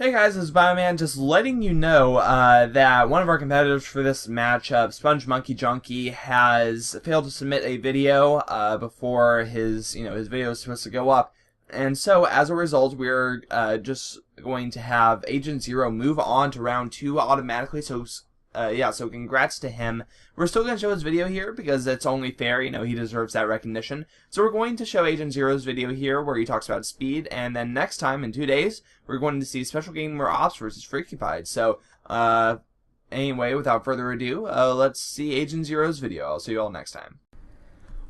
Hey guys, it's Bioman, just letting you know that one of our competitors for this matchup, Sponge Monkey Junkie, has failed to submit a video before his video is supposed to go up, and so as a result, we're just going to have Agent 0 move on to round 2 automatically. So so congrats to him. We're still going to show his video here because it's only fair, he deserves that recognition. So we're going to show Agent 0's video here where he talks about speed, and then next time, in 2 days, we're going to see Special Gamer Ops versus Freakified. So, anyway, without further ado, let's see Agent 0's video. I'll see you all next time.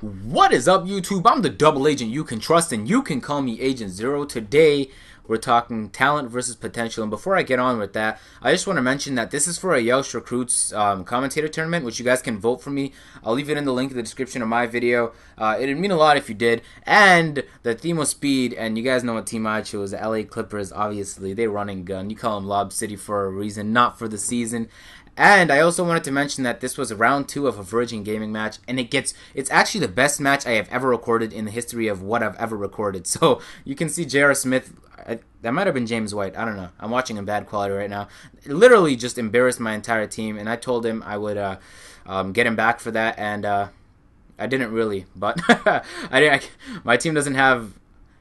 What is up, YouTube? I'm the double agent you can trust, and you can call me Agent 0. Today, we're talking talent versus potential, and before I get on with that, I just want to mention that this is for a Yeousch Recruits commentator tournament, which you guys can vote for me. I'll leave it in the link in the description of my video. It'd mean a lot if you did, and the theme was speed, and you guys know what team I chose, the LA Clippers. Obviously, they run and gun. You call them Lob City for a reason, not for the season. And I also wanted to mention that this was round 2 of a Virgin Gaming match, and it's actually the best match I have ever recorded in the history of what I've ever recorded. So you can see J.R. Smith, that might have been James White, I don't know. I'm watching in bad quality right now. Literally just embarrassed my entire team, and I told him I would get him back for that, and I didn't really, but my team doesn't have...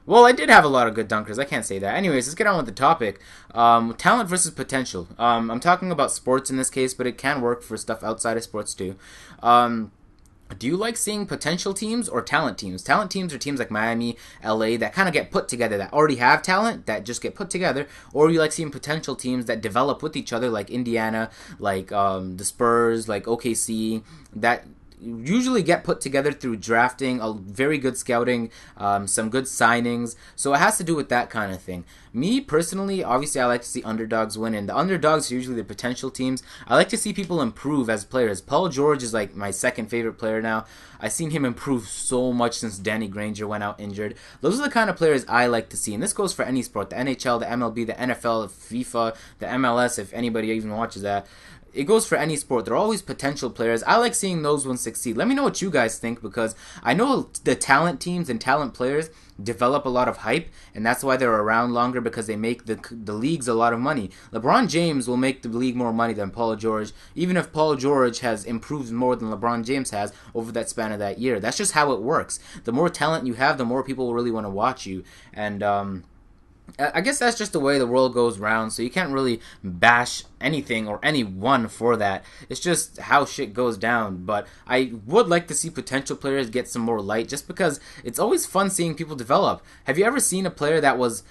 Well, I did have a lot of good dunkers. I can't say that. Anyways, let's get on with the topic. Talent versus potential. I'm talking about sports in this case, but it can work for stuff outside of sports too. Do you like seeing potential teams or talent teams? Talent teams are teams like Miami, LA that kind of get put together, that already have talent, that just get put together. Or you like seeing potential teams that develop with each other, like Indiana, like the Spurs, like OKC, that usually get put together through drafting, a very good scouting, some good signings. So it has to do with that kind of thing. Me personally, obviously I like to see underdogs win, and the underdogs are usually the potential teams. I like to see people improve as players. Paul George is like my second favorite player now. I've seen him improve so much since Danny Granger went out injured. Those are the kind of players I like to see, and this goes for any sport, the NHL, the MLB, the NFL, the FIFA, the MLS, if anybody even watches that. It goes for any sport. They're always potential players. I like seeing those ones succeed. Let me know what you guys think, because I know the talent teams and talent players develop a lot of hype, and that's why they're around longer, because they make the leagues a lot of money. LeBron James will make the league more money than Paul George, even if Paul George has improved more than LeBron James has over that span of that year. That's just how it works. The more talent you have, the more people will really want to watch you, and I guess that's just the way the world goes round, so you can't really bash anything or anyone for that. It's just how shit goes down. But I would like to see potential players get some more light, just because it's always fun seeing people develop. Have you ever seen a player that was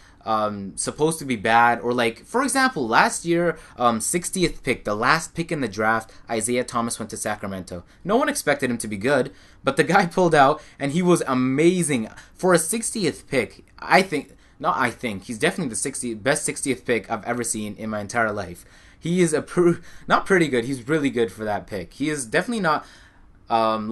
supposed to be bad, or like, for example, last year, 60th pick, the last pick in the draft, Isaiah Thomas went to Sacramento. No one expected him to be good, but the guy pulled out, and he was amazing. For a 60th pick, he's definitely the best 60th pick I've ever seen in my entire life. He is not pretty good. He's really good for that pick. He is definitely not that's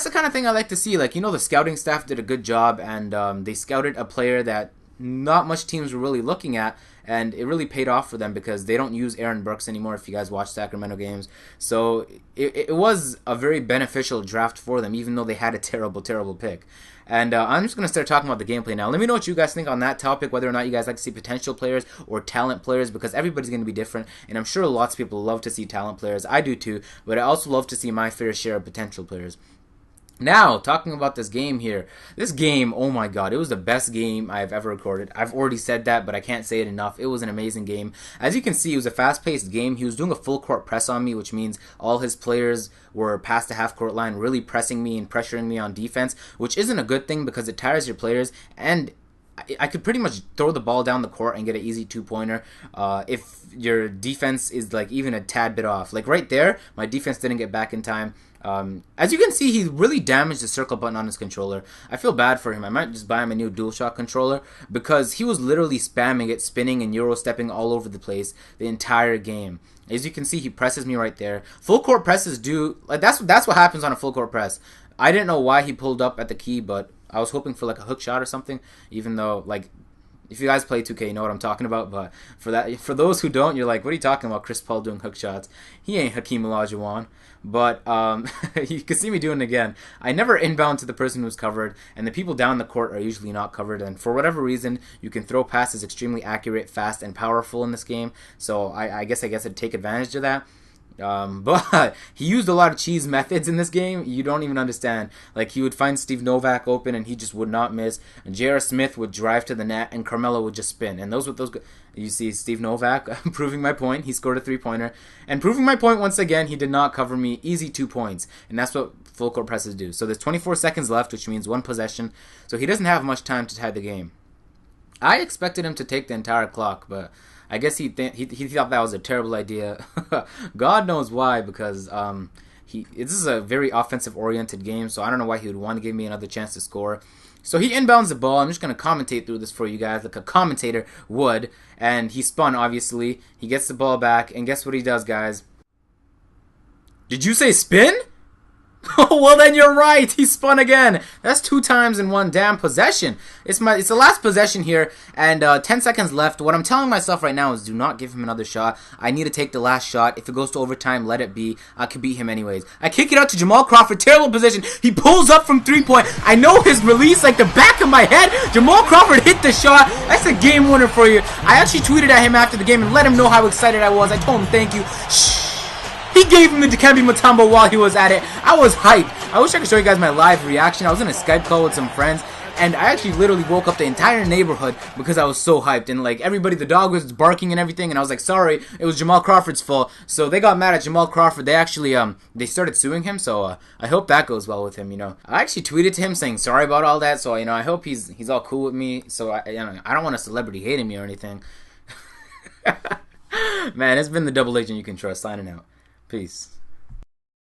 the kind of thing I like to see. Like, the scouting staff did a good job, and they scouted a player that not much teams were really looking at, and it really paid off for them, because they don't use Aaron Brooks anymore, if you guys watch Sacramento games. So it was a very beneficial draft for them, even though they had a terrible, terrible pick. And I'm just going to start talking about the gameplay now. Let me know what you guys think on that topic, whether or not you guys like to see potential players or talent players, because everybody's going to be different, and I'm sure lots of people love to see talent players. I do too, but I also love to see my fair share of potential players. Now, talking about this game here. This game, oh my god, it was the best game I've ever recorded. I've already said that, but I can't say it enough. It was an amazing game. As you can see, it was a fast-paced game. He was doing a full court press on me, which means all his players were past the half-court line, really pressing me and pressuring me on defense, which isn't a good thing, because it tires your players, and I could pretty much throw the ball down the court and get an easy two-pointer if your defense is like even a tad bit off. Like right there, my defense didn't get back in time. As you can see, he really damaged the circle button on his controller. I feel bad for him. I might just buy him a new DualShock controller, because he was literally spamming it, spinning and Euro stepping all over the place the entire game. As you can see, he presses me right there. Full court presses that's what happens on a full court press. I didn't know why he pulled up at the key, but I was hoping for like a hook shot or something, even though If you guys play 2K, you know what I'm talking about. But for those who don't, you're like, what are you talking about? Chris Paul doing hook shots. He ain't Hakeem Olajuwon. But you can see me doing it again. I never inbound to the person who's covered, and the people down the court are usually not covered. And for whatever reason, you can throw passes extremely accurate, fast, and powerful in this game. So I guess I'd take advantage of that. But he used a lot of cheese methods in this game. You don't even understand. Like, he would find Steve Novak open and he just would not miss. And J.R. Smith would drive to the net and Carmelo would just spin. And those. You see Steve Novak proving my point. He scored a 3-pointer. And proving my point once again, he did not cover me. Easy 2 points. And that's what full court presses do. So there's 24 seconds left, which means 1 possession. So he doesn't have much time to tie the game. I expected him to take the entire clock, but I guess he thought that was a terrible idea. God knows why, because this is a very offensive-oriented game, so I don't know why he would want to give me another chance to score. So he inbounds the ball. I'm just going to commentate through this for you guys like a commentator would. And he spun, obviously. He gets the ball back, and guess what he does, guys? Did you say spin? Oh, well then you're right. He spun again. That's 2 times in 1 damn possession. It's the last possession here, and 10 seconds left. What I'm telling myself right now is do not give him another shot. I need to take the last shot. If it goes to overtime, let it be. I could beat him anyways. I kick it out to Jamal Crawford. Terrible position. He pulls up from 3-point. I know his release like the back of my head. Jamal Crawford hit the shot. That's a game winner for you. I actually tweeted at him after the game and let him know how excited I was. I told him thank you. Shh. He gave him the Dikembe Mutombo while he was at it. I was hyped. I wish I could show you guys my live reaction. I was in a Skype call with some friends, and I actually literally woke up the entire neighborhood because I was so hyped. And like everybody, the dog was barking and everything, and I was like, sorry, it was Jamal Crawford's fault. So they got mad at Jamal Crawford. They actually they started suing him. So I hope that goes well with him. You know, I actually tweeted to him saying sorry about all that. So I hope he's all cool with me. So I don't want a celebrity hating me or anything. Man, it's been the double agent you can trust signing out. Peace.